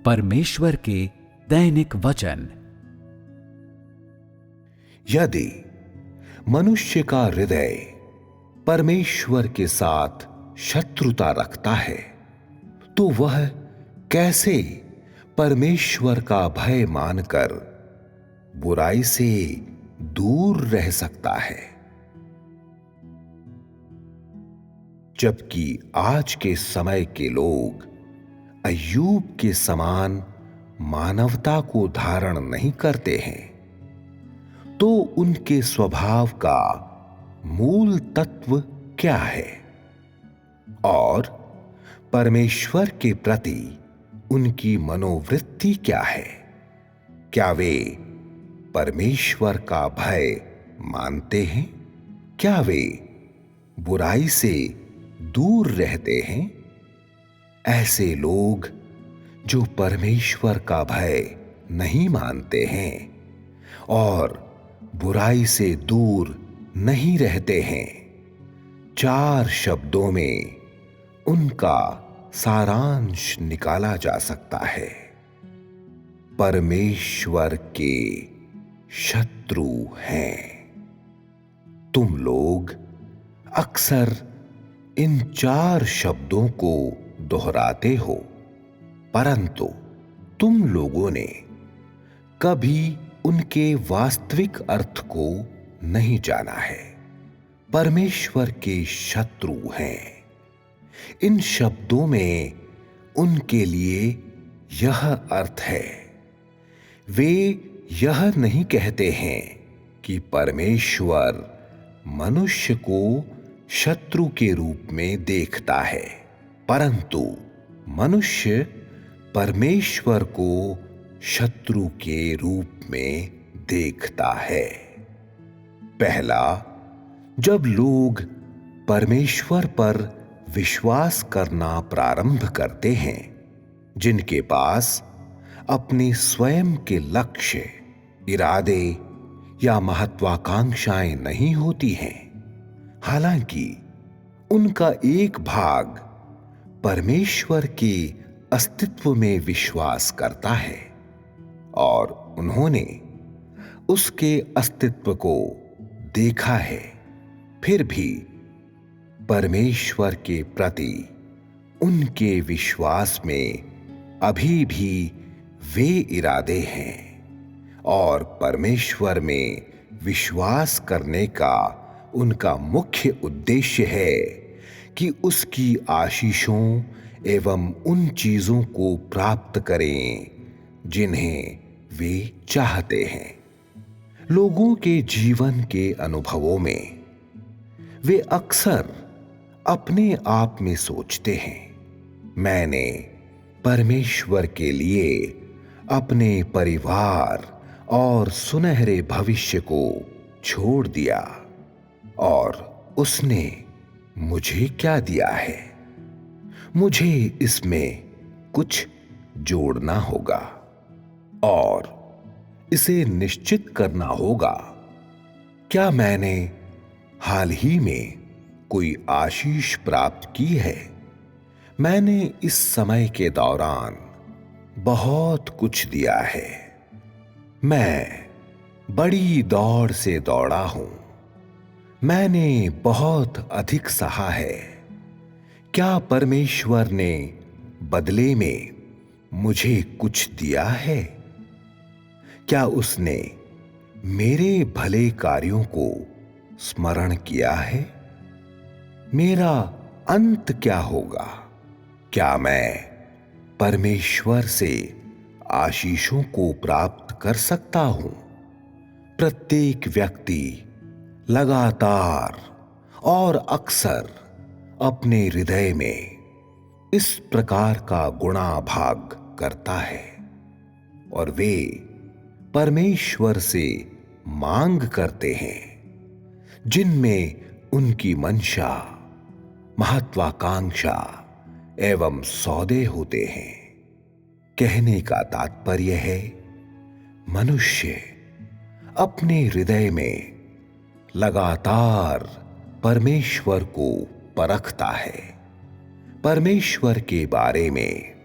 परमेश्वर के दैनिक वचन। यदि मनुष्य का हृदय परमेश्वर के साथ शत्रुता रखता है तो वह कैसे परमेश्वर का भय मानकर बुराई से दूर रह सकता है। जबकि आज के समय के लोग अय्यूब के समान मानवता को धारण नहीं करते हैं, तो उनके स्वभाव का मूल तत्व क्या है और परमेश्वर के प्रति उनकी मनोवृत्ति क्या है। क्या वे परमेश्वर का भय मानते हैं? क्या वे बुराई से दूर रहते हैं? ऐसे लोग जो परमेश्वर का भय नहीं मानते हैं और बुराई से दूर नहीं रहते हैं, 4 शब्दों में उनका सारांश निकाला जा सकता है। परमेश्वर के शत्रु हैं। तुम लोग अक्सर इन 4 शब्दों को दोहराते हो, परंतु तुम लोगों ने कभी उनके वास्तविक अर्थ को नहीं जाना है। परमेश्वर के शत्रु हैं। इन शब्दों में उनके लिए यह अर्थ है, वे यह नहीं कहते हैं कि परमेश्वर मनुष्य को शत्रु के रूप में देखता है, परंतु मनुष्य परमेश्वर को शत्रु के रूप में देखता है। पहला, जब लोग परमेश्वर पर विश्वास करना प्रारंभ करते हैं, जिनके पास अपने स्वयं के लक्ष्य, इरादे या महत्वाकांक्षाएं नहीं होती हैं, हालांकि उनका एक भाग परमेश्वर के अस्तित्व में विश्वास करता है और उन्होंने उसके अस्तित्व को देखा है, फिर भी परमेश्वर के प्रति उनके विश्वास में अभी भी वे इरादे हैं और परमेश्वर में विश्वास करने का उनका मुख्य उद्देश्य है कि उसकी आशीषों एवं उन चीजों को प्राप्त करें जिन्हें वे चाहते हैं। लोगों के जीवन के अनुभवों में वे अक्सर अपने आप में सोचते हैं, मैंने परमेश्वर के लिए अपने परिवार और सुनहरे भविष्य को छोड़ दिया और उसने मुझे क्या दिया है। मुझे इसमें कुछ जोड़ना होगा और इसे निश्चित करना होगा, क्या मैंने हाल ही में कोई आशीष प्राप्त की है। मैंने इस समय के दौरान बहुत कुछ दिया है। मैं बड़ी दौड़ से दौड़ा हूं। मैंने बहुत अधिक सहा है। क्या परमेश्वर ने बदले में मुझे कुछ दिया है? क्या उसने मेरे भले कार्यों को स्मरण किया है? मेरा अंत क्या होगा? क्या मैं परमेश्वर से आशीषों को प्राप्त कर सकता हूं? प्रत्येक व्यक्ति लगातार और अक्सर अपने हृदय में इस प्रकार का गुणा भाग करता है और वे परमेश्वर से मांग करते हैं जिनमें उनकी मंशा, महत्वाकांक्षा एवं सौदे होते हैं। कहने का तात्पर्य है, मनुष्य अपने हृदय में लगातार परमेश्वर को परखता है, परमेश्वर के बारे में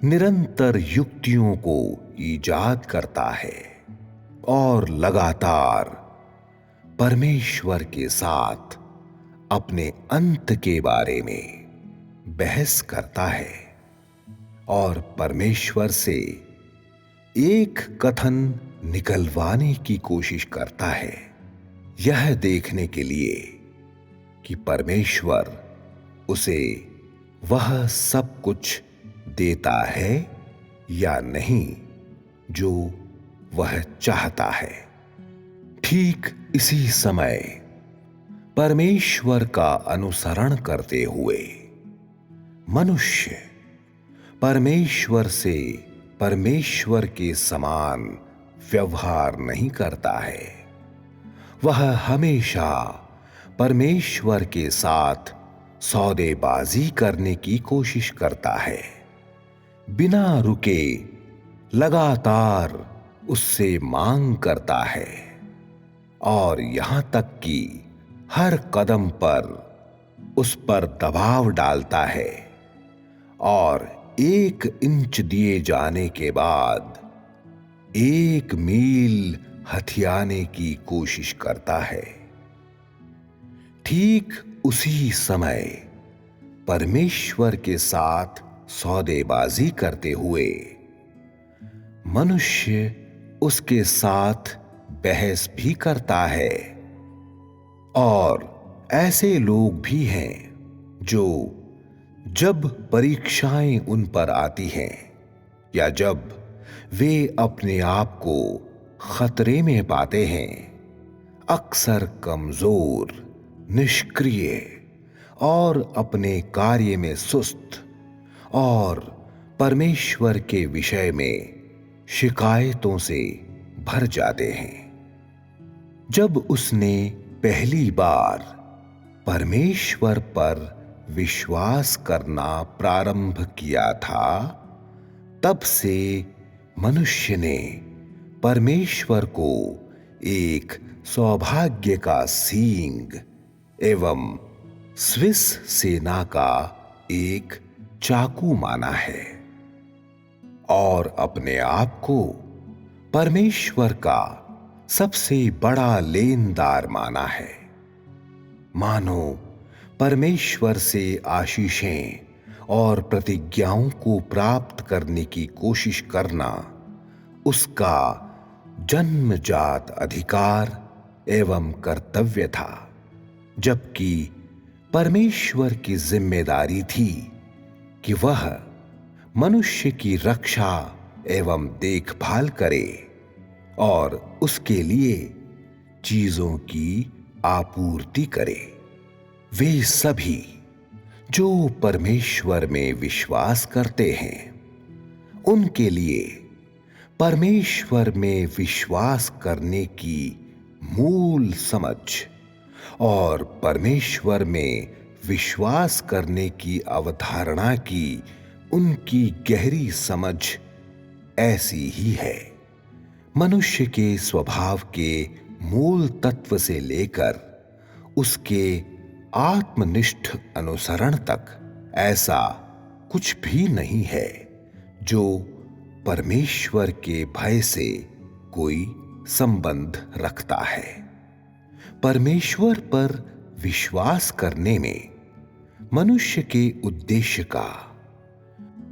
निरंतर युक्तियों को ईजाद करता है और लगातार परमेश्वर के साथ अपने अंत के बारे में बहस करता है और परमेश्वर से एक कथन निकलवाने की कोशिश करता है, यह देखने के लिए कि परमेश्वर उसे वह सब कुछ देता है या नहीं जो वह चाहता है। ठीक इसी समय परमेश्वर का अनुसरण करते हुए मनुष्य परमेश्वर से परमेश्वर के समान व्यवहार नहीं करता है। वह हमेशा परमेश्वर के साथ सौदेबाजी करने की कोशिश करता है, बिना रुके लगातार उससे मांग करता है और यहां तक कि हर कदम पर उस पर दबाव डालता है और 1 इंच दिए जाने के बाद 1 मील हथियाने की कोशिश करता है। ठीक उसी समय परमेश्वर के साथ सौदेबाजी करते हुए मनुष्य उसके साथ बहस भी करता है। और ऐसे लोग भी हैं जो जब परीक्षाएं उन पर आती हैं या जब वे अपने आप को खतरे में पाते हैं, अक्सर कमजोर, निष्क्रिय और अपने कार्य में सुस्त और परमेश्वर के विषय में शिकायतों से भर जाते हैं। जब उसने पहली बार परमेश्वर पर विश्वास करना प्रारंभ किया था, तब से मनुष्य ने परमेश्वर को एक सौभाग्य का सींग एवं स्विस सेना का एक चाकू माना है और अपने आप को परमेश्वर का सबसे बड़ा लेनदार माना है। मानो परमेश्वर से आशीषें और प्रतिज्ञाओं को प्राप्त करने की कोशिश करना उसका जन्मजात अधिकार एवं कर्तव्य था, जबकि परमेश्वर की जिम्मेदारी थी कि वह मनुष्य की रक्षा एवं देखभाल करे और उसके लिए चीजों की आपूर्ति करे। वे सभी जो परमेश्वर में विश्वास करते हैं, उनके लिए परमेश्वर में विश्वास करने की मूल समझ और परमेश्वर में विश्वास करने की अवधारणा की उनकी गहरी समझ ऐसी ही है। मनुष्य के स्वभाव के मूल तत्व से लेकर उसके आत्मनिष्ठ अनुसरण तक ऐसा कुछ भी नहीं है जो परमेश्वर के भय से कोई संबंध रखता है। परमेश्वर पर विश्वास करने में मनुष्य के उद्देश्य का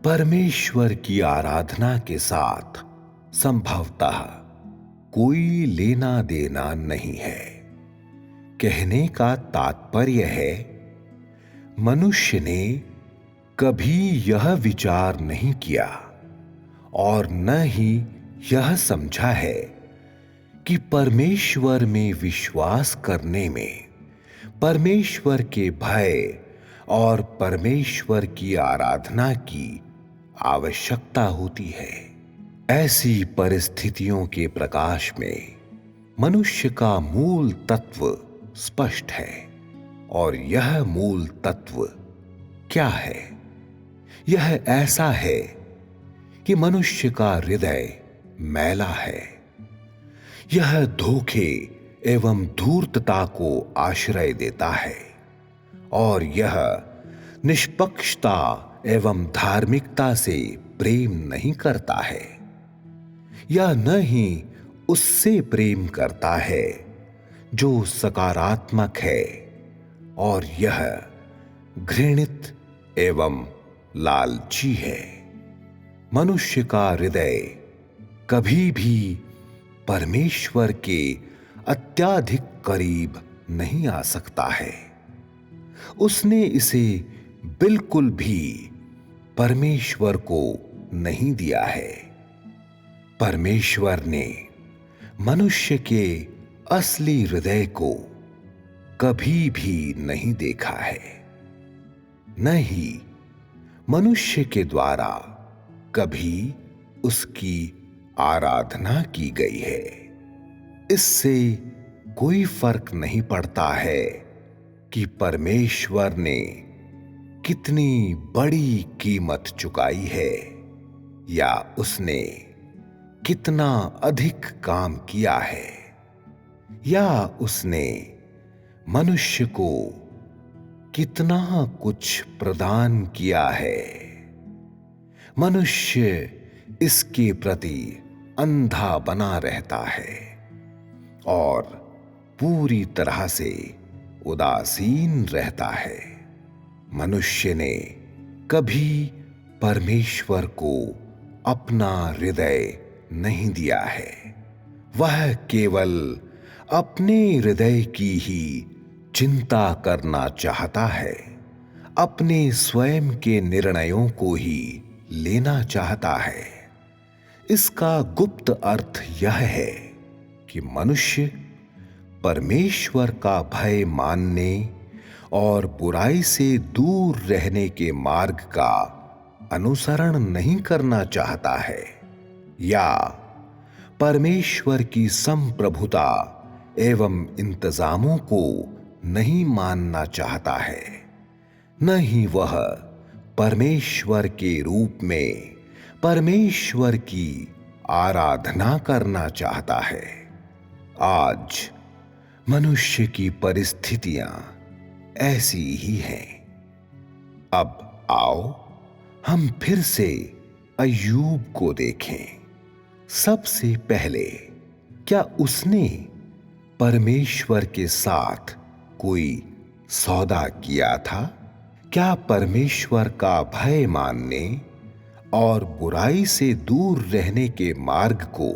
परमेश्वर की आराधना के साथ संभवतः कोई लेना देना नहीं है। कहने का तात्पर्य है, मनुष्य ने कभी यह विचार नहीं किया और न ही यह समझा है कि परमेश्वर में विश्वास करने में परमेश्वर के भय और परमेश्वर की आराधना की आवश्यकता होती है। ऐसी परिस्थितियों के प्रकाश में मनुष्य का मूल तत्व स्पष्ट है और यह मूल तत्व क्या है? यह ऐसा है कि मनुष्य का हृदय मैला है। यह धोखे एवं धूर्तता को आश्रय देता है और यह निष्पक्षता एवं धार्मिकता से प्रेम नहीं करता है, या न ही उससे प्रेम करता है जो सकारात्मक है, और यह घृणित एवं लालची है। मनुष्य का हृदय कभी भी परमेश्वर के अत्यधिक करीब नहीं आ सकता है। उसने इसे बिल्कुल भी परमेश्वर को नहीं दिया है। परमेश्वर ने मनुष्य के असली हृदय को कभी भी नहीं देखा है, न ही मनुष्य के द्वारा कभी उसकी आराधना की गई है। इससे कोई फर्क नहीं पड़ता है कि परमेश्वर ने कितनी बड़ी कीमत चुकाई है, या उसने कितना अधिक काम किया है, या उसने मनुष्य को कितना कुछ प्रदान किया है। मनुष्य इसके प्रति अंधा बना रहता है और पूरी तरह से उदासीन रहता है। मनुष्य ने कभी परमेश्वर को अपना हृदय नहीं दिया है। वह केवल अपने हृदय की ही चिंता करना चाहता है, अपने स्वयं के निर्णयों को ही लेना चाहता है। इसका गुप्त अर्थ यह है कि मनुष्य परमेश्वर का भय मानने और बुराई से दूर रहने के मार्ग का अनुसरण नहीं करना चाहता है, या परमेश्वर की संप्रभुता एवं इंतजामों को नहीं मानना चाहता है, न ही वह परमेश्वर के रूप में परमेश्वर की आराधना करना चाहता है। आज मनुष्य की परिस्थितियां ऐसी ही हैं। अब आओ हम फिर से अय्यूब को देखें। सबसे पहले, क्या उसने परमेश्वर के साथ कोई सौदा किया था? क्या परमेश्वर का भय मानने और बुराई से दूर रहने के मार्ग को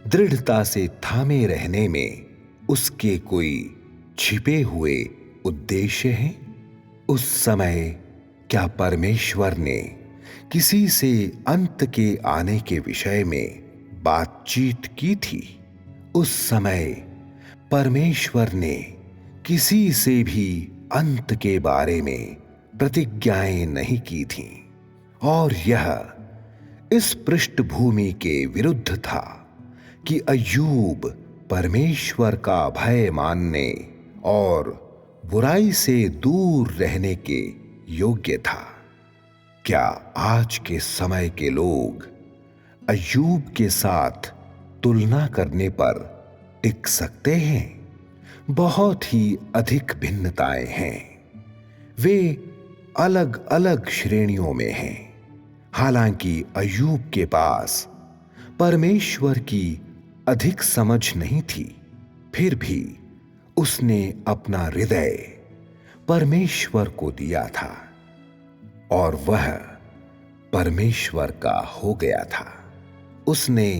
दृढ़ता से थामे रहने में उसके कोई छिपे हुए उद्देश्य हैं? उस समय क्या परमेश्वर ने किसी से अंत के आने के विषय में बातचीत की थी? उस समय परमेश्वर ने किसी से भी अंत के बारे में प्रतिज्ञाएं नहीं की थीं, और यह इस पृष्ठभूमि के विरुद्ध था कि अय्यूब परमेश्वर का भय मानने और बुराई से दूर रहने के योग्य था। क्या आज के समय के लोग अय्यूब के साथ तुलना करने पर टिक सकते हैं? बहुत ही अधिक भिन्नताएं हैं। वे अलग अलग श्रेणियों में हैं। हालांकि अय्यूब के पास परमेश्वर की अधिक समझ नहीं थी, फिर भी उसने अपना हृदय परमेश्वर को दिया था और वह परमेश्वर का हो गया था। उसने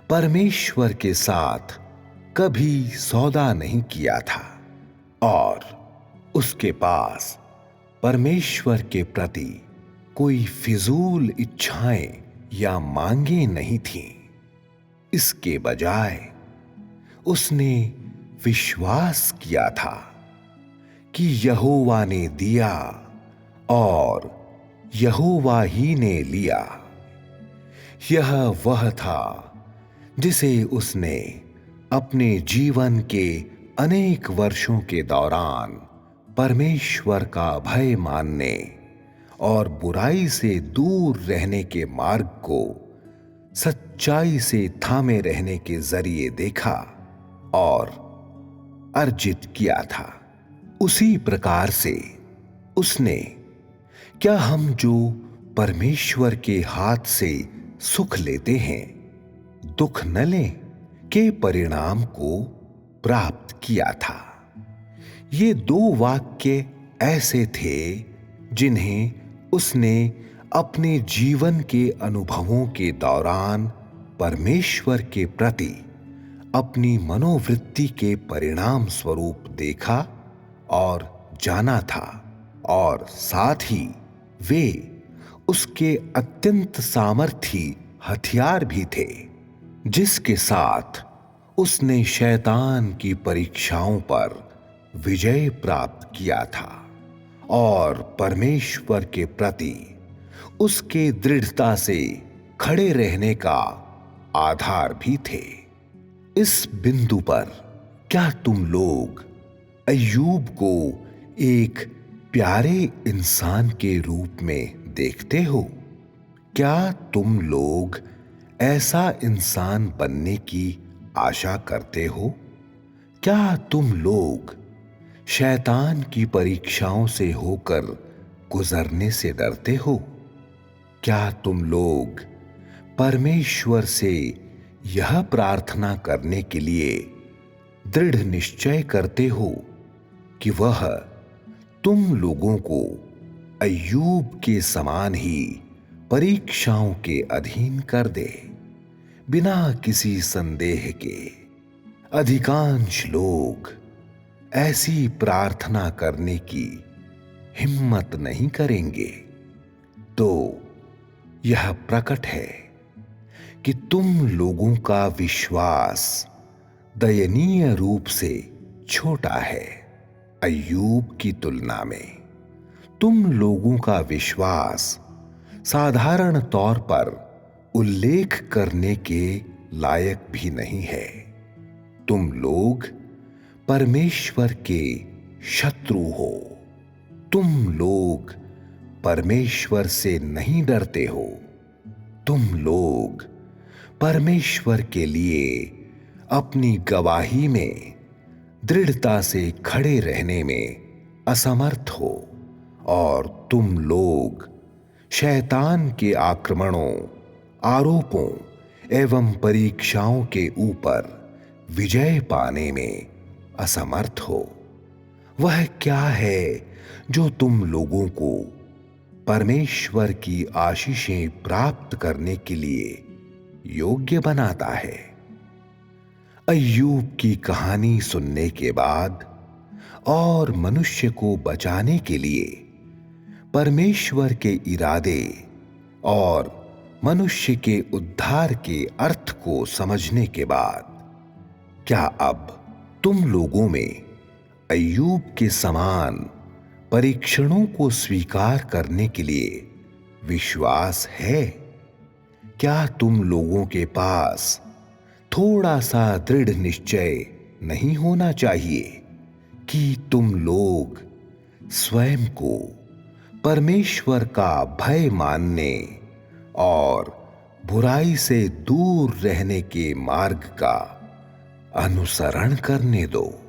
परमेश्वर के साथ कभी सौदा नहीं किया था और उसके पास परमेश्वर के प्रति कोई फिजूल इच्छाएं या मांगे नहीं थीं। इसके बजाय उसने विश्वास किया था कि यहोवा ने दिया और यहोवा ही ने लिया। यह वह था जिसे उसने अपने जीवन के अनेक वर्षों के दौरान परमेश्वर का भय मानने और बुराई से दूर रहने के मार्ग को सच्चाई से थामे रहने के जरिए देखा और अर्जित किया था। उसी प्रकार से उसने, क्या हम जो परमेश्वर के हाथ से सुख लेते हैं, दुख न लें के परिणाम को प्राप्त किया था। ये दो वाक्य ऐसे थे जिन्हें उसने अपने जीवन के अनुभवों के दौरान परमेश्वर के प्रति अपनी मनोवृत्ति के परिणाम स्वरूप देखा और जाना था, और साथ ही वे उसके अत्यंत सामर्थी हथियार भी थे जिसके साथ उसने शैतान की परीक्षाओं पर विजय प्राप्त किया था और परमेश्वर के प्रति उसके दृढ़ता से खड़े रहने का आधार भी थे। इस बिंदु पर क्या तुम लोग अय्यूब को एक प्यारे इंसान के रूप में देखते हो? क्या तुम लोग ऐसा इंसान बनने की आशा करते हो? क्या तुम लोग शैतान की परीक्षाओं से होकर गुजरने से डरते हो? क्या तुम लोग परमेश्वर से यह प्रार्थना करने के लिए दृढ़ निश्चय करते हो कि वह तुम लोगों को अय्यूब के समान ही परीक्षाओं के अधीन कर दे? बिना किसी संदेह के अधिकांश लोग ऐसी प्रार्थना करने की हिम्मत नहीं करेंगे। तो यह प्रकट है कि तुम लोगों का विश्वास दयनीय रूप से छोटा है। अय्यूब की तुलना में तुम लोगों का विश्वास साधारण तौर पर उल्लेख करने के लायक भी नहीं है। तुम लोग परमेश्वर के शत्रु हो। तुम लोग परमेश्वर से नहीं डरते हो। तुम लोग परमेश्वर के लिए अपनी गवाही में दृढ़ता से खड़े रहने में असमर्थ हो, और तुम लोग शैतान के आक्रमणों, आरोपों एवं परीक्षाओं के ऊपर विजय पाने में असमर्थ हो। वह क्या है जो तुम लोगों को परमेश्वर की आशीषें प्राप्त करने के लिए योग्य बनाता है? अय्यूब की कहानी सुनने के बाद और मनुष्य को बचाने के लिए परमेश्वर के इरादे और मनुष्य के उद्धार के अर्थ को समझने के बाद क्या अब तुम लोगों में अय्यूब के समान परीक्षणों को स्वीकार करने के लिए विश्वास है? क्या तुम लोगों के पास थोड़ा सा दृढ़ निश्चय नहीं होना चाहिए कि तुम लोग स्वयं को परमेश्वर का भय मानने और बुराई से दूर रहने के मार्ग का अनुसरण करने दो?